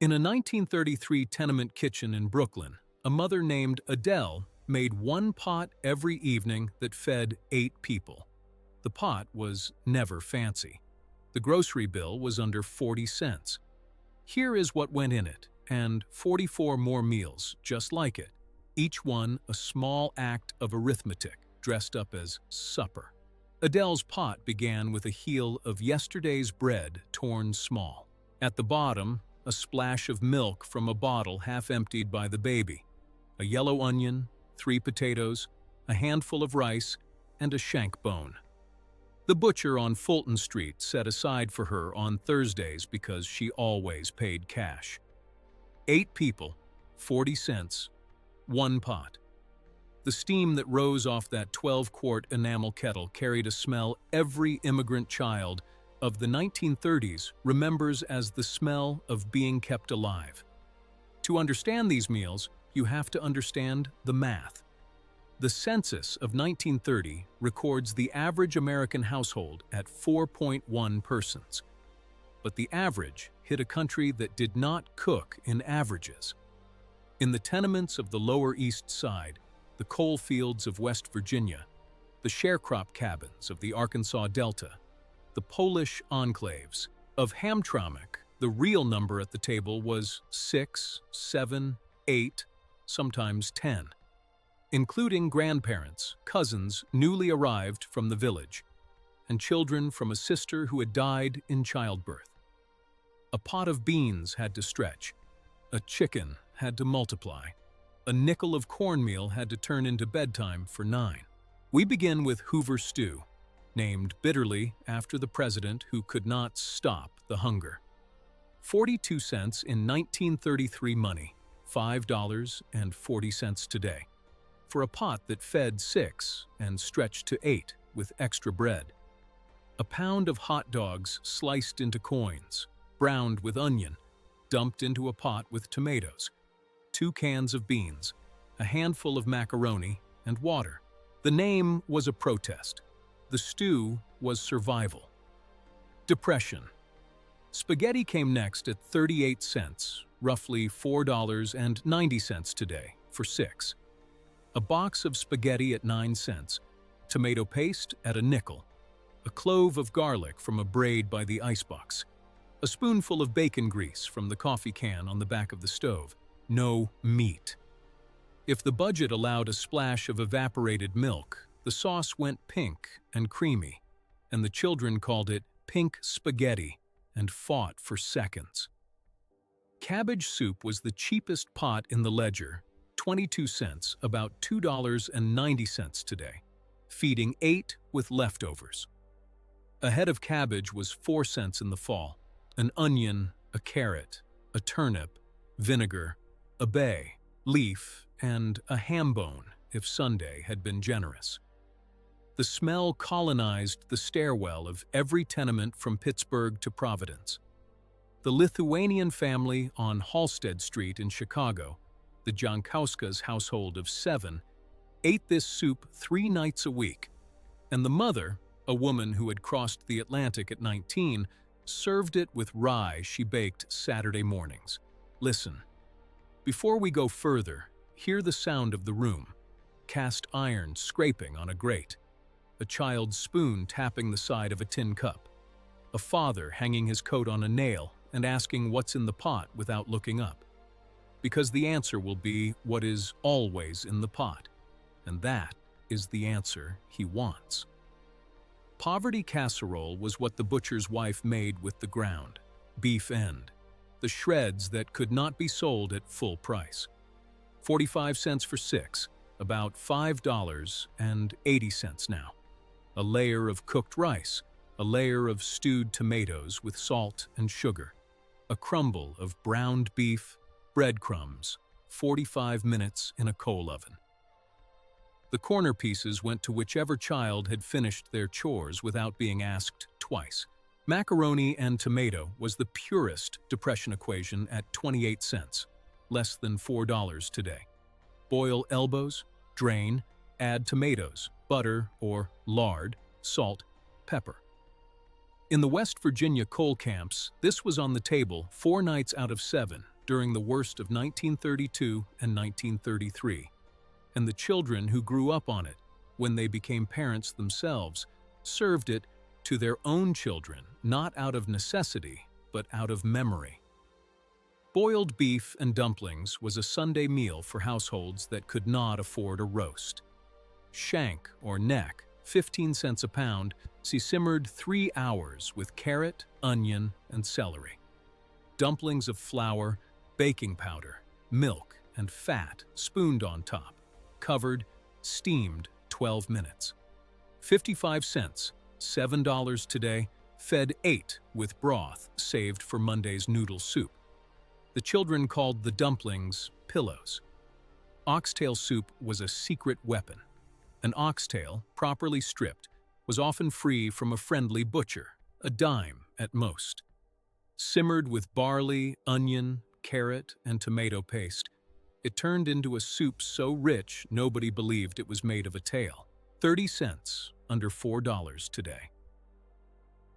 In a 1933 tenement kitchen in Brooklyn, a mother named Adele made one pot every evening that fed 8 people. The pot was never fancy. The grocery bill was under 40 cents. Here is what went in it, and 44 more meals just like it, each one a small act of arithmetic dressed up as supper. Adele's pot began with a heel of yesterday's bread torn small. At the bottom, a splash of milk from a bottle half emptied by the baby, a yellow onion, 3 potatoes, a handful of rice, and a shank bone. The butcher on Fulton Street set aside for her on Thursdays because she always paid cash. 8 people, 40 cents, 1 pot. The steam that rose off that 12-quart enamel kettle carried a smell every immigrant child of the 1930s remembers as the smell of being kept alive. To understand these meals, you have to understand the math. The census of 1930 records the average American household at 4.1 persons. But the average hit a country that did not cook in averages. In the tenements of the Lower East Side, the coal fields of West Virginia, the sharecrop cabins of the Arkansas Delta, the Polish enclaves of Hamtramck, the real number at the table was 6, 7, 8, sometimes 10, including grandparents, cousins newly arrived from the village, and children from a sister who had died in childbirth. A pot of beans had to stretch, a chicken had to multiply, a nickel of cornmeal had to turn into bedtime for 9. We begin with Hoover stew, named bitterly after the president who could not stop the hunger. 42 cents in 1933 money, $5.40 today, for a pot that fed 6 and stretched to 8 with extra bread. A pound of hot dogs sliced into coins, browned with onion, dumped into a pot with tomatoes, 2 cans of beans, a handful of macaroni, and water. The name was a protest. The stew was survival. Depression. Spaghetti came next at 38 cents, roughly $4.90 today, for 6. A box of spaghetti at 9 cents, tomato paste at a nickel, a clove of garlic from a braid by the icebox, a spoonful of bacon grease from the coffee can on the back of the stove. No meat. If the budget allowed a splash of evaporated milk, the sauce went pink and creamy, and the children called it pink spaghetti and fought for seconds. Cabbage soup was the cheapest pot in the ledger, 22 cents, about $2.90 today, feeding 8 with leftovers. A head of cabbage was 4 cents in the fall, an onion, a carrot, a turnip, vinegar, a bay, leaf, and a ham bone if Sunday had been generous. The smell colonized the stairwell of every tenement from Pittsburgh to Providence. The Lithuanian family on Halsted Street in Chicago, the Jankowska's household of 7, ate this soup 3 nights a week, and the mother, a woman who had crossed the Atlantic at 19, served it with rye she baked Saturday mornings. Listen. Before we go further, hear the sound of the room, cast iron scraping on a grate, a child's spoon tapping the side of a tin cup, a father hanging his coat on a nail and asking what's in the pot without looking up. Because the answer will be what is always in the pot, and that is the answer he wants. Poverty casserole was what the butcher's wife made with the ground, beef end, the shreds that could not be sold at full price. 45 cents for 6, about $5.80 now. A layer of cooked rice, a layer of stewed tomatoes with salt and sugar, a crumble of browned beef, breadcrumbs, 45 minutes in a coal oven. The corner pieces went to whichever child had finished their chores without being asked twice. Macaroni and tomato was the purest Depression equation at 28 cents, less than $4 today. Boil elbows, drain, add tomatoes, butter or lard, salt, pepper. In the West Virginia coal camps, this was on the table 4 nights out of 7, during the worst of 1932 and 1933, and the children who grew up on it, when they became parents themselves, served it to their own children, not out of necessity, but out of memory. Boiled beef and dumplings was a Sunday meal for households that could not afford a roast. Shank or neck, 15 cents a pound, simmered 3 hours with carrot, onion, and celery. Dumplings of flour, baking powder, milk, and fat spooned on top, covered, steamed 12 minutes. 55 cents, $7 today, fed 8 with broth saved for Monday's noodle soup. The children called the dumplings pillows. Oxtail soup was a secret weapon. An oxtail, properly stripped, was often free from a friendly butcher, a dime at most. Simmered with barley, onion, carrot, and tomato paste, it turned into a soup so rich nobody believed it was made of a tail. 30 cents, under $4 today.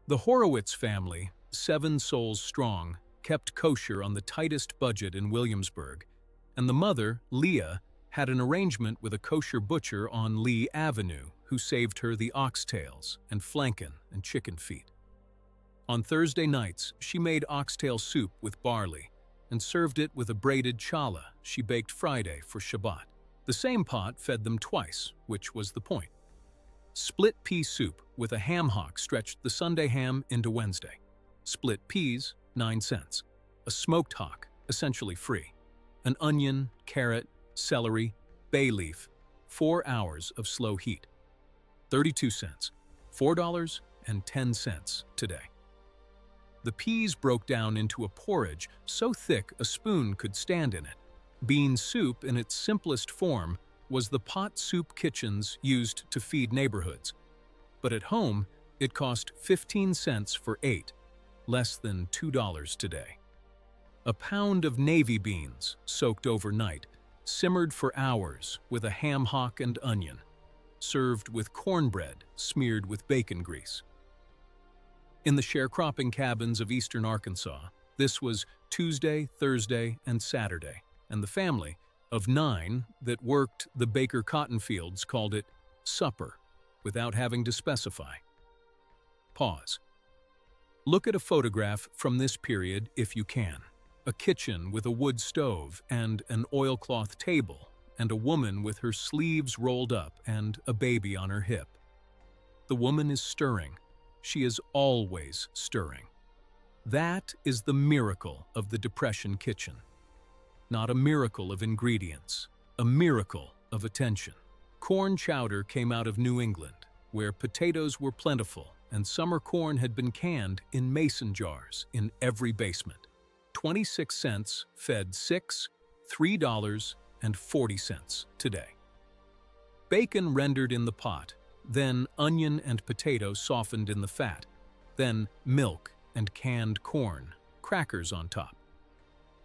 The Horowitz family, 7 souls strong, kept kosher on the tightest budget in Williamsburg, and the mother, Leah, had an arrangement with a kosher butcher on Lee Avenue who saved her the oxtails and flanken and chicken feet. On Thursday nights, she made oxtail soup with barley and served it with a braided challah she baked Friday for Shabbat. The same pot fed them twice, which was the point. Split pea soup with a ham hock stretched the Sunday ham into Wednesday. Split peas, 9 cents. A smoked hock, essentially free. An onion, carrot, celery, bay leaf, 4 hours of slow heat. 32 cents, $4.10 today. The peas broke down into a porridge so thick a spoon could stand in it. Bean soup in its simplest form was the pot soup kitchens used to feed neighborhoods. But at home, it cost 15 cents for 8, less than $2 today. A pound of navy beans, soaked overnight, simmered for hours with a ham hock and onion, served with cornbread smeared with bacon grease. In the sharecropping cabins of eastern Arkansas, this was Tuesday, Thursday, and Saturday, and the family of 9 that worked the Baker cotton fields called it supper, without having to specify. Pause. Look at a photograph from this period if you can. A kitchen with a wood stove and an oilcloth table, and a woman with her sleeves rolled up and a baby on her hip. The woman is stirring. She is always stirring. That is the miracle of the Depression kitchen. Not a miracle of ingredients, a miracle of attention. Corn chowder came out of New England, where potatoes were plentiful and summer corn had been canned in mason jars in every basement. 26 cents fed 6, $3.40 today. Bacon rendered in the pot, then onion and potato softened in the fat, then milk and canned corn, crackers on top.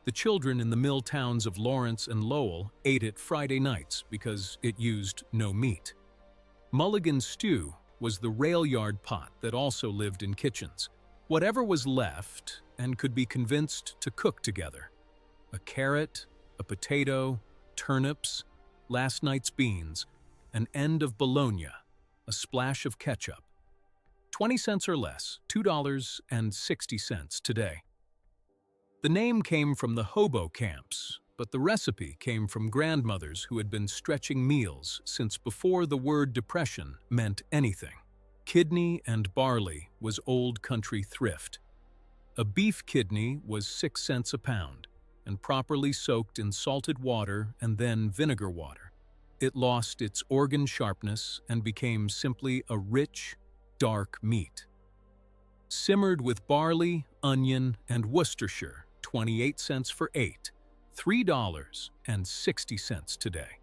The children in the mill towns of Lawrence and Lowell ate it Friday nights because it used no meat. Mulligan stew was the rail yard pot that also lived in kitchens. Whatever was left and could be convinced to cook together. A carrot, a potato, turnips, last night's beans, an end of bologna, a splash of ketchup. 20 cents or less, $2.60 today. The name came from the hobo camps, but the recipe came from grandmothers who had been stretching meals since before the word depression meant anything. Kidney and barley was old country thrift. A beef kidney was 6 cents a pound and properly soaked in salted water and then vinegar water. It lost its organ sharpness and became simply a rich, dark meat. Simmered with barley, onion, and Worcestershire, 28 cents for 8, $3.60 today.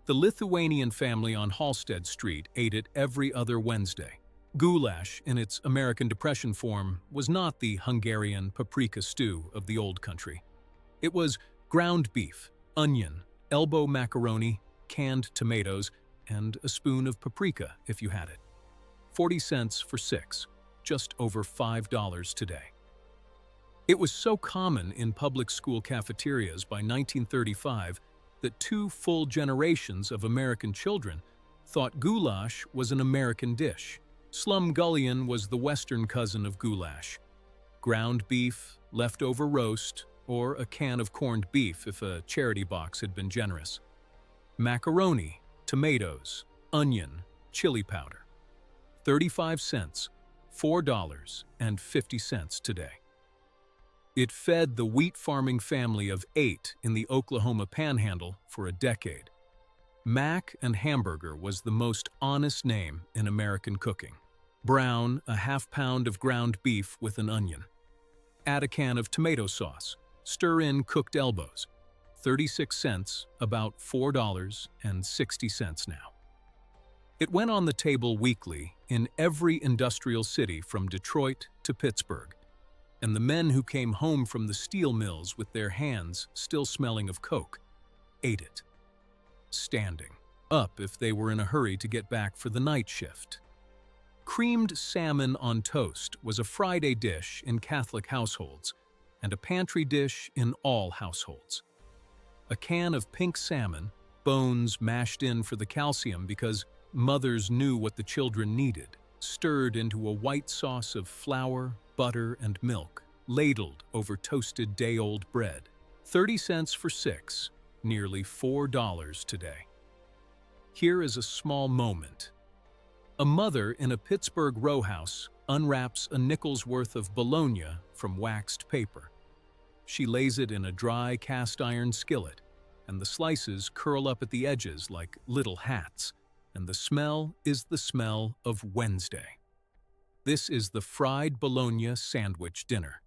The Lithuanian family on Halsted Street ate it every other Wednesday. Goulash, in its American Depression form, was not the Hungarian paprika stew of the old country. It was ground beef, onion, elbow macaroni, canned tomatoes, and a spoon of paprika if you had it. 40 cents for 6, just over $5 today. It was so common in public school cafeterias by 1935 that two full generations of American children thought goulash was an American dish. Slumgullion was the Western cousin of goulash. Ground beef, leftover roast, or a can of corned beef if a charity box had been generous. Macaroni, tomatoes, onion, chili powder. 35 cents, $4.50 today. It fed the wheat farming family of 8 in the Oklahoma Panhandle for a decade. Mac and Hamburger was the most honest name in American cooking. Brown, a half-pound of ground beef with an onion. Add a can of tomato sauce. Stir in cooked elbows. 36 cents, about $4.60 now. It went on the table weekly in every industrial city from Detroit to Pittsburgh, and the men who came home from the steel mills with their hands still smelling of coke ate it, standing up if they were in a hurry to get back for the night shift. Creamed salmon on toast was a Friday dish in Catholic households and a pantry dish in all households. A can of pink salmon, bones mashed in for the calcium because mothers knew what the children needed, stirred into a white sauce of flour, butter, and milk, ladled over toasted day-old bread. 30 cents for 6, nearly $4 today. Here is a small moment. A mother in a Pittsburgh row house unwraps a nickel's worth of bologna from waxed paper. She lays it in a dry cast-iron skillet, and the slices curl up at the edges like little hats, and the smell is the smell of Wednesday. This is the fried bologna sandwich dinner.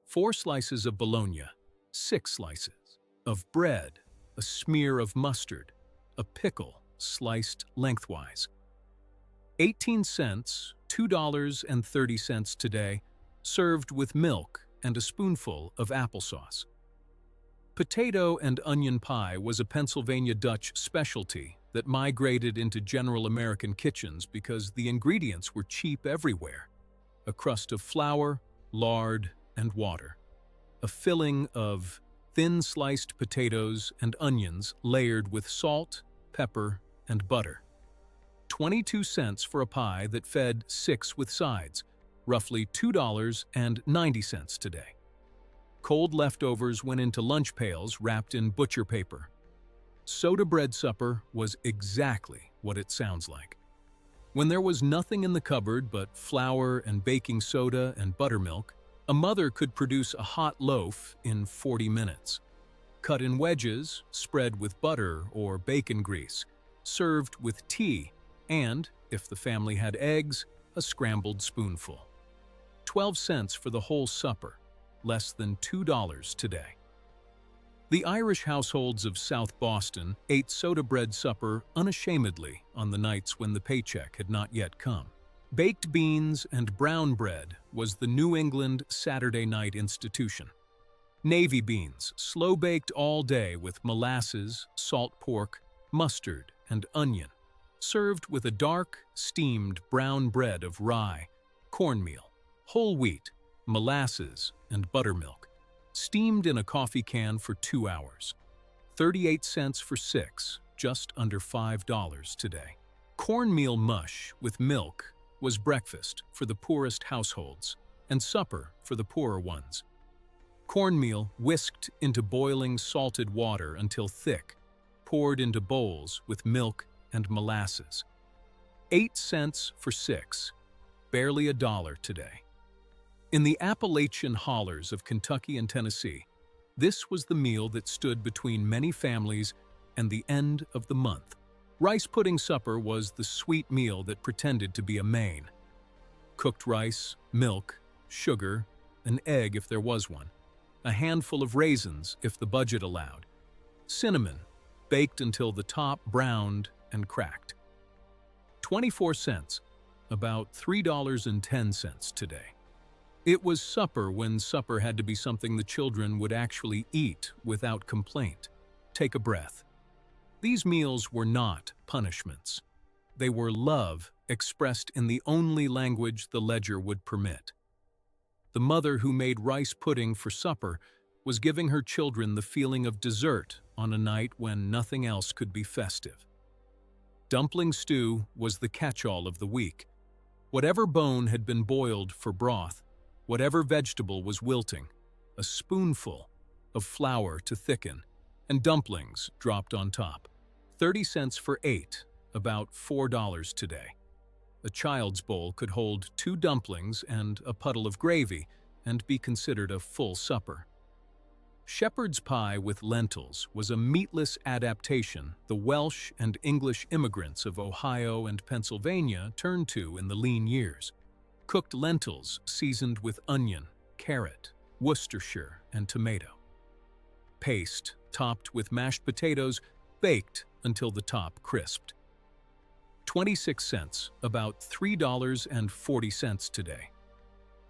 4 slices of bologna, 6 slices of bread, a smear of mustard, a pickle sliced lengthwise. 18 cents, $2.30 today, served with milk and a spoonful of applesauce. Potato and onion pie was a Pennsylvania Dutch specialty that migrated into general American kitchens because the ingredients were cheap everywhere. A crust of flour, lard, and water. A filling of thin sliced potatoes and onions layered with salt, pepper, and butter. 22 cents for a pie that fed 6 with sides, roughly $2.90 today. Cold leftovers went into lunch pails wrapped in butcher paper. Soda bread supper was exactly what it sounds like. When there was nothing in the cupboard but flour and baking soda and buttermilk, a mother could produce a hot loaf in 40 minutes. Cut in wedges, spread with butter or bacon grease, served with tea, and, if the family had eggs, a scrambled spoonful. 12 cents for the whole supper, less than $2 today. The Irish households of South Boston ate soda bread supper unashamedly on the nights when the paycheck had not yet come. Baked beans and brown bread was the New England Saturday night institution. Navy beans, slow-baked all day with molasses, salt pork, mustard, and onion, served with a dark, steamed brown bread of rye, cornmeal, whole wheat, molasses, and buttermilk, steamed in a coffee can for 2 hours. 38 cents for 6, just under $5 today. Cornmeal mush with milk was breakfast for the poorest households and supper for the poorer ones. Cornmeal whisked into boiling salted water until thick, poured into bowls with milk and molasses. 8 cents for 6, barely $1 today. In the Appalachian hollers of Kentucky and Tennessee, this was the meal that stood between many families and the end of the month. Rice pudding supper was the sweet meal that pretended to be a main. Cooked rice, milk, sugar, an egg if there was one, a handful of raisins if the budget allowed, cinnamon, baked until the top browned and cracked. 24 cents, about $3.10 today. It was supper when supper had to be something the children would actually eat without complaint. Take a breath. These meals were not punishments. They were love expressed in the only language the ledger would permit. The mother who made rice pudding for supper was giving her children the feeling of dessert on a night when nothing else could be festive. Dumpling stew was the catch-all of the week. Whatever bone had been boiled for broth, whatever vegetable was wilting, a spoonful of flour to thicken, and dumplings dropped on top. 30 cents for 8, about $4 today. A child's bowl could hold 2 dumplings and a puddle of gravy and be considered a full supper. Shepherd's pie with lentils was a meatless adaptation the Welsh and English immigrants of Ohio and Pennsylvania turned to in the lean years. Cooked lentils seasoned with onion, carrot, Worcestershire, and tomato. Paste topped with mashed potatoes, baked until the top crisped. 26 cents, about $3.40 today.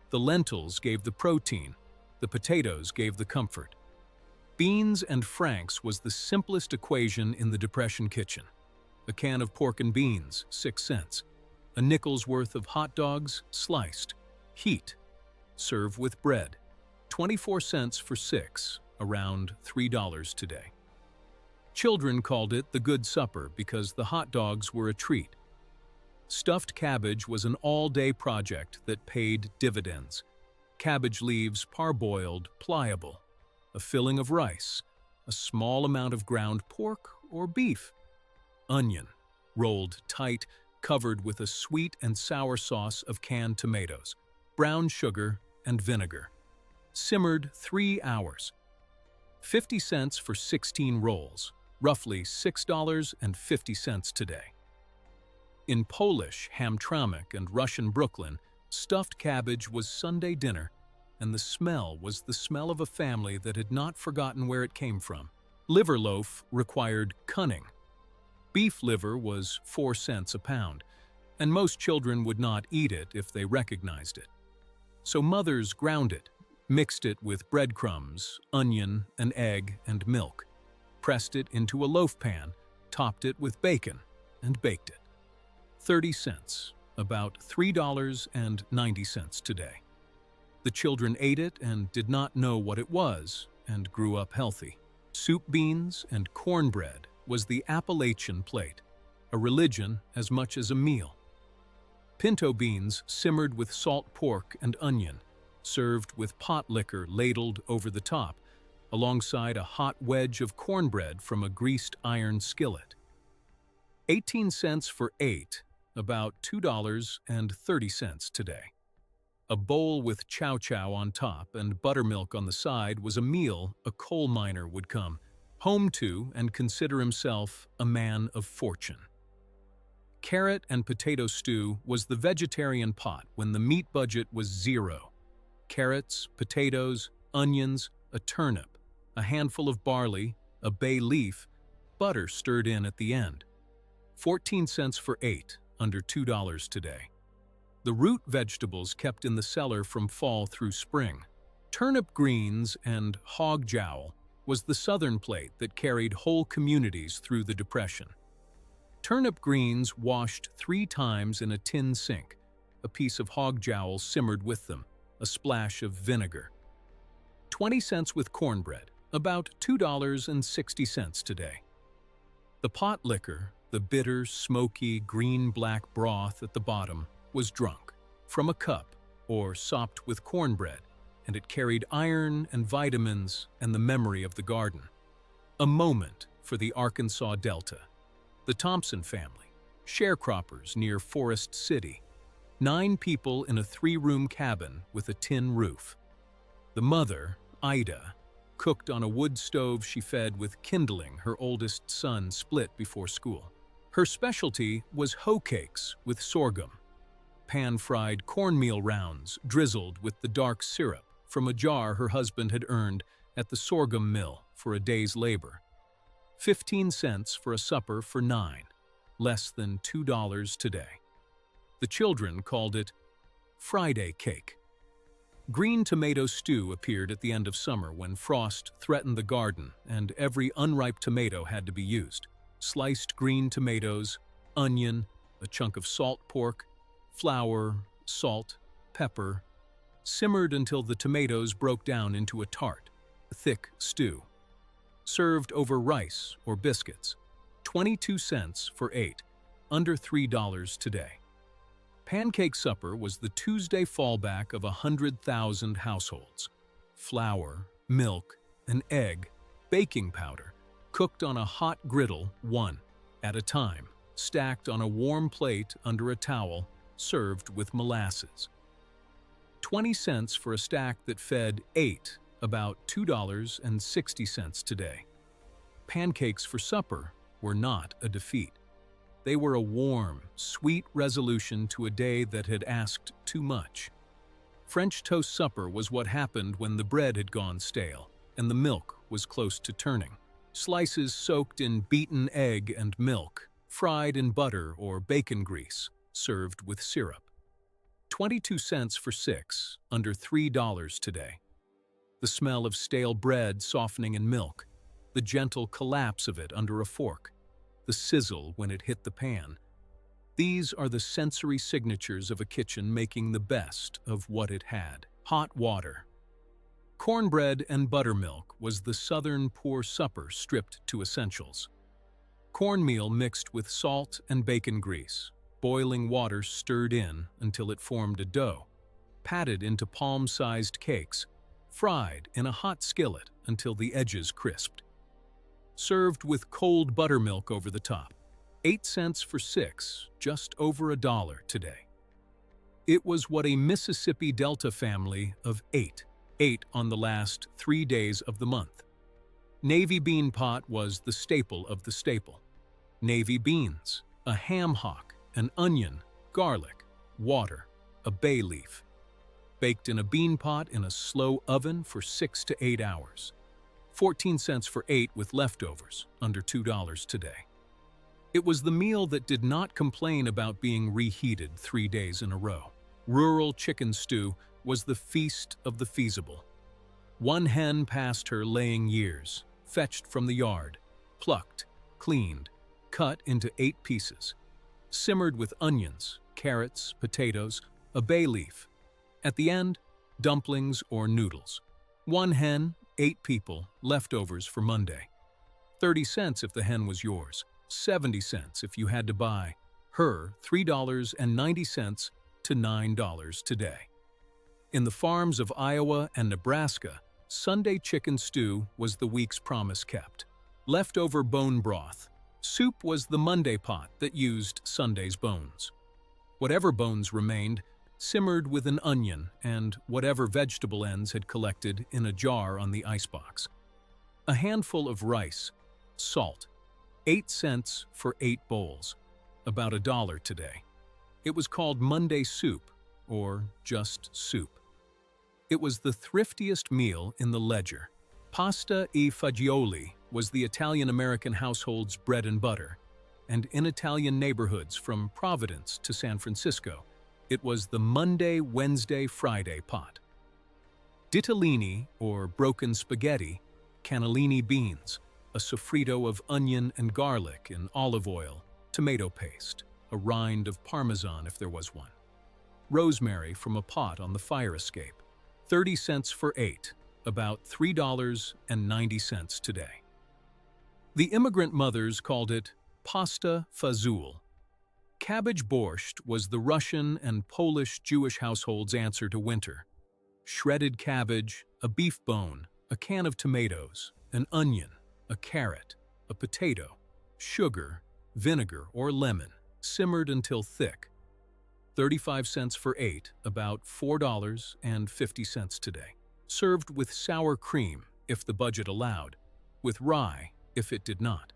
The lentils gave the protein, the potatoes gave the comfort. Beans and franks was the simplest equation in the Depression kitchen. A can of pork and beans, 6 cents. A nickel's worth of hot dogs, sliced. Heat. Serve with bread. 24 cents for 6, around $3 today. Children called it the Good Supper because the hot dogs were a treat. Stuffed cabbage was an all-day project that paid dividends. Cabbage leaves parboiled, pliable. A filling of rice, a small amount of ground pork or beef. Onion, rolled tight, covered with a sweet and sour sauce of canned tomatoes, brown sugar, and vinegar. Simmered 3 hours. 50 cents for 16 rolls, roughly $6.50 today. In Polish Hamtramck and Russian Brooklyn, stuffed cabbage was Sunday dinner, and the smell was the smell of a family that had not forgotten where it came from. Liver loaf required cunning. Beef liver was 4 cents a pound, and most children would not eat it if they recognized it. So mothers ground it, mixed it with breadcrumbs, onion, an egg, and milk, pressed it into a loaf pan, topped it with bacon, and baked it. 30 cents, about $3.90 today. The children ate it and did not know what it was, and grew up healthy. Soup beans and cornbread was the Appalachian plate, a religion as much as a meal. Pinto beans simmered with salt pork and onion, served with pot liquor ladled over the top, alongside a hot wedge of cornbread from a greased iron skillet. 18 cents for 8, about $2.30 today. A bowl with chow chow on top and buttermilk on the side was a meal a coal miner would come home to and consider himself a man of fortune. Carrot and potato stew was the vegetarian pot when the meat budget was 0. Carrots, potatoes, onions, a turnip, a handful of barley, a bay leaf, butter stirred in at the end. 14 cents for 8, under $2 today. The root vegetables kept in the cellar from fall through spring. Turnip greens and hog jowl was the southern plate that carried whole communities through the Depression. Turnip greens washed 3 times in a tin sink, a piece of hog jowl simmered with them, a splash of vinegar. 20 cents with cornbread, about $2.60 today. The pot liquor, the bitter, smoky, green-black broth at the bottom, was drunk from a cup or sopped with cornbread, and it carried iron and vitamins and the memory of the garden. A moment for the Arkansas Delta. The Thompson family, sharecroppers near Forest City. 9 people in a 3-room cabin with a tin roof. The mother, Ida, cooked on a wood stove she fed with kindling her oldest son split before school. Her specialty was hoe cakes with sorghum, pan-fried cornmeal rounds drizzled with the dark syrup from a jar her husband had earned at the sorghum mill for a day's labor. 15 cents for a supper for 9, less than $2 today. The children called it Friday cake. Green tomato stew appeared at the end of summer when frost threatened the garden and every unripe tomato had to be used. Sliced green tomatoes, onion, a chunk of salt pork, flour, salt, pepper, simmered until the tomatoes broke down into a tart, thick stew. Served over rice or biscuits. 22 cents for 8, under $3 today. Pancake supper was the Tuesday fallback of 100,000 households. Flour, milk, an egg, baking powder, cooked on a hot griddle, one at a time, stacked on a warm plate under a towel, served with molasses. 20 cents for a stack that fed 8, about $2.60 today. Pancakes for supper were not a defeat. They were a warm, sweet resolution to a day that had asked too much. French toast supper was what happened when the bread had gone stale and the milk was close to turning. Slices soaked in beaten egg and milk, fried in butter or bacon grease, served with syrup. 22 cents for 6, under $3 today. The smell of stale bread softening in milk, the gentle collapse of it under a fork, the sizzle when it hit the pan. These are the sensory signatures of a kitchen making the best of what it had. Hot water. Cornbread and buttermilk was the Southern poor supper stripped to essentials. Cornmeal mixed with salt and bacon grease, boiling water stirred in until it formed a dough, patted into palm-sized cakes, fried in a hot skillet until the edges crisped. Served with cold buttermilk over the top. 8 cents for 6, just over $1 today. It was what a Mississippi Delta family of 8 ate on the last 3 days of the month. Navy bean pot was the staple of the staple. Navy beans, a ham hock, an onion, garlic, water, a bay leaf. Baked in a bean pot in a slow oven for 6 to 8 hours. 14 cents for 8 with leftovers, under $2 today. It was the meal that did not complain about being reheated 3 days in a row. Rural chicken stew was the feast of the feasible. One hen past her laying years, fetched from the yard, plucked, cleaned, cut into 8 pieces, simmered with onions, carrots, potatoes, a bay leaf. At the end, dumplings or noodles. One hen, 8 people, leftovers for Monday. 30 cents if the hen was yours, 70 cents if you had to buy her, $3.90 to $9 today. In the farms of Iowa and Nebraska, Sunday chicken stew was the week's promise kept. Leftover bone broth. Soup was the Monday pot that used Sunday's bones. Whatever bones remained, simmered with an onion and whatever vegetable ends had collected in a jar on the icebox. A handful of rice, salt, 8 cents for 8 bowls, about $1 today. It was called Monday soup, or just soup. It was the thriftiest meal in the ledger. Pasta e fagioli was the Italian-American household's bread and butter, and in Italian neighborhoods from Providence to San Francisco, it was the Monday, Wednesday, Friday pot. Ditalini, or broken spaghetti, cannellini beans, a sofrito of onion and garlic in olive oil, tomato paste, a rind of Parmesan if there was one. Rosemary from a pot on the fire escape. 30 cents for 8, about $3.90 today. The immigrant mothers called it pasta fazool. Cabbage borscht was the Russian and Polish Jewish household's answer to winter. Shredded cabbage, a beef bone, a can of tomatoes, an onion, a carrot, a potato, sugar, vinegar or lemon, simmered until thick. 35 cents for 8, about $4.50 today. Served with sour cream, if the budget allowed, with rye, if it did not.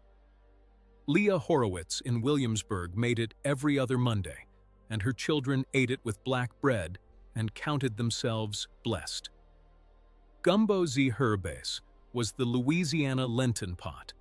Leah Horowitz in Williamsburg made it every other Monday, and her children ate it with black bread and counted themselves blessed. Gumbo z herbes was the Louisiana Lenten pot,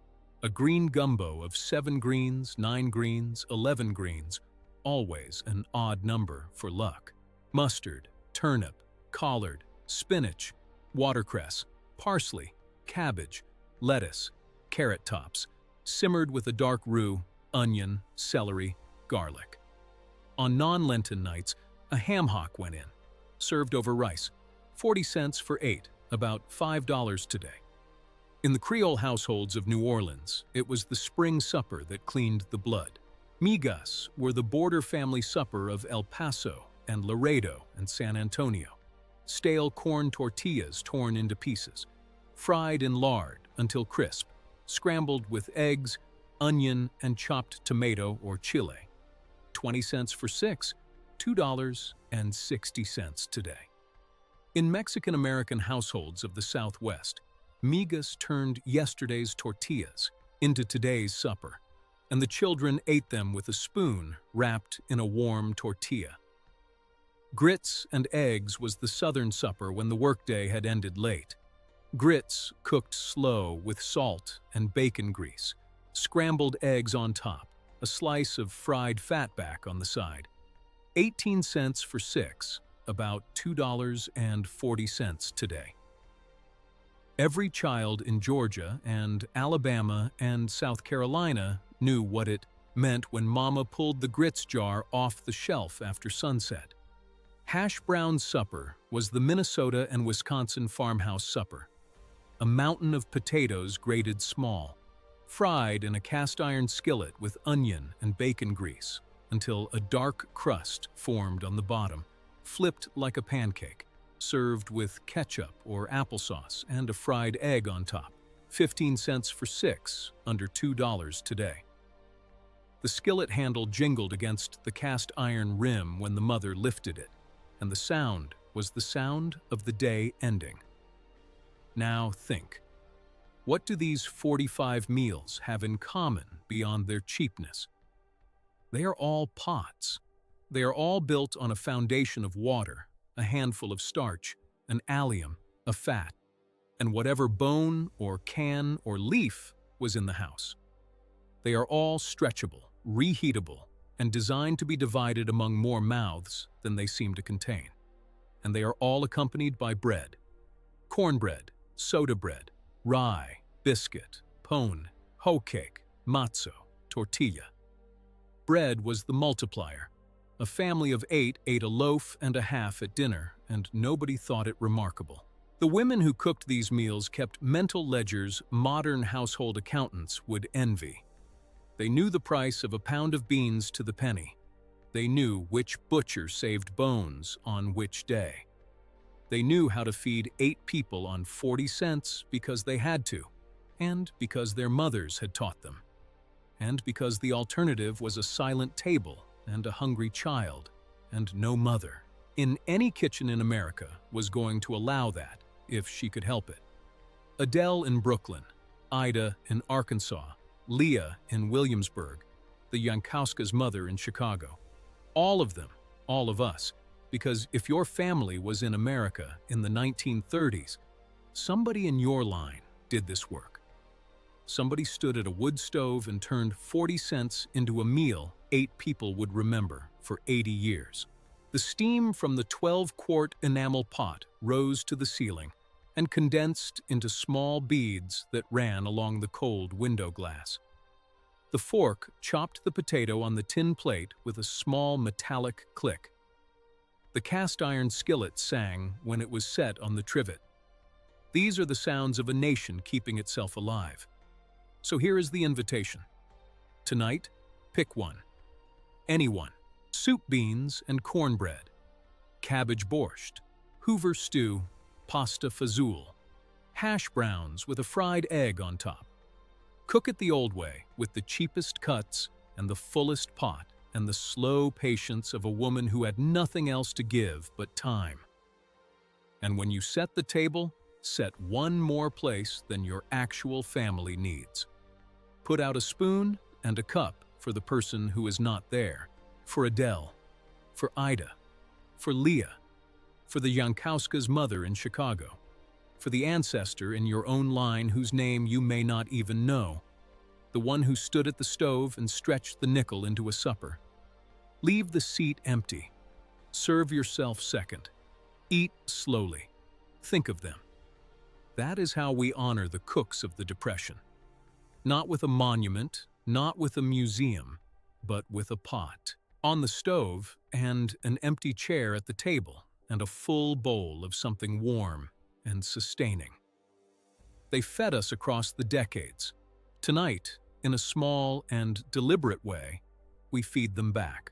a green gumbo of 7 greens, 9 greens, 11 greens, always an odd number for luck. Mustard, turnip, collard, spinach, watercress, parsley, cabbage, lettuce, carrot tops, simmered with a dark roux, onion, celery, garlic. On non-Lenten nights, a ham hock went in, served over rice. 40 cents for 8, about $5 today. In the Creole households of New Orleans, it was the spring supper that cleaned the blood. Migas were the border family supper of El Paso and Laredo and San Antonio. Stale corn tortillas torn into pieces, fried in lard until crisp, scrambled with eggs, onion, and chopped tomato or chile. 20 cents for 6, $2.60 today. In Mexican-American households of the Southwest, migas turned yesterday's tortillas into today's supper, and the children ate them with a spoon wrapped in a warm tortilla. Grits and eggs was the Southern supper when the workday had ended late. Grits cooked slow with salt and bacon grease, scrambled eggs on top, a slice of fried fatback on the side. 18 cents for 6, about $2.40 today. Every child in Georgia and Alabama and South Carolina knew what it meant when Mama pulled the grits jar off the shelf after sunset. Hash brown supper was the Minnesota and Wisconsin farmhouse supper. A mountain of potatoes grated small, fried in a cast-iron skillet with onion and bacon grease until a dark crust formed on the bottom, flipped like a pancake, served with ketchup or applesauce and a fried egg on top. 15 cents for 6, under $2 today. The skillet handle jingled against the cast-iron rim when the mother lifted it, and the sound was the sound of the day ending. Now think. What do these 45 meals have in common beyond their cheapness? They are all pots. They are all built on a foundation of water, a handful of starch, an allium, a fat, and whatever bone or can or leaf was in the house. They are all stretchable, reheatable, and designed to be divided among more mouths than they seem to contain. And they are all accompanied by bread. Cornbread, soda bread, rye, biscuit, pone, hoe cake, matzo, tortilla. Bread was the multiplier. A family of 8 ate a loaf and a half at dinner, and nobody thought it remarkable. The women who cooked these meals kept mental ledgers modern household accountants would envy. They knew the price of a pound of beans to the penny. They knew which butcher saved bones on which day. They knew how to feed 8 people on 40 cents because they had to, and because their mothers had taught them, and because the alternative was a silent table and a hungry child, and no mother in any kitchen in America was going to allow that if she could help it. Adele in Brooklyn, Ida in Arkansas, Leah in Williamsburg, the Jankowska's mother in Chicago. All of them, all of us, because if your family was in America in the 1930s, somebody in your line did this work. Somebody stood at a wood stove and turned 40 cents into a meal 8 people would remember for 80 years. The steam from the 12-quart enamel pot rose to the ceiling and condensed into small beads that ran along the cold window glass. The fork chopped the potato on the tin plate with a small metallic click. The cast-iron skillet sang when it was set on the trivet. These are the sounds of a nation keeping itself alive. So here is the invitation. Tonight, pick one. Anyone. Soup beans and cornbread, cabbage borscht, Hoover stew, pasta fazool, hash browns with a fried egg on top. Cook it the old way with the cheapest cuts and the fullest pot and the slow patience of a woman who had nothing else to give but time. And when you set the table, set one more place than your actual family needs. Put out a spoon and a cup for the person who is not there. For Adele, for Ida, for Leah, for the Jankowska's mother in Chicago, for the ancestor in your own line whose name you may not even know, the one who stood at the stove and stretched the nickel into a supper. Leave the seat empty. Serve yourself second. Eat slowly. Think of them. That is how we honor the cooks of the Depression. Not with a monument, not with a museum, but with a pot on the stove and an empty chair at the table and a full bowl of something warm and sustaining. They fed us across the decades. Tonight, in a small and deliberate way, we feed them back.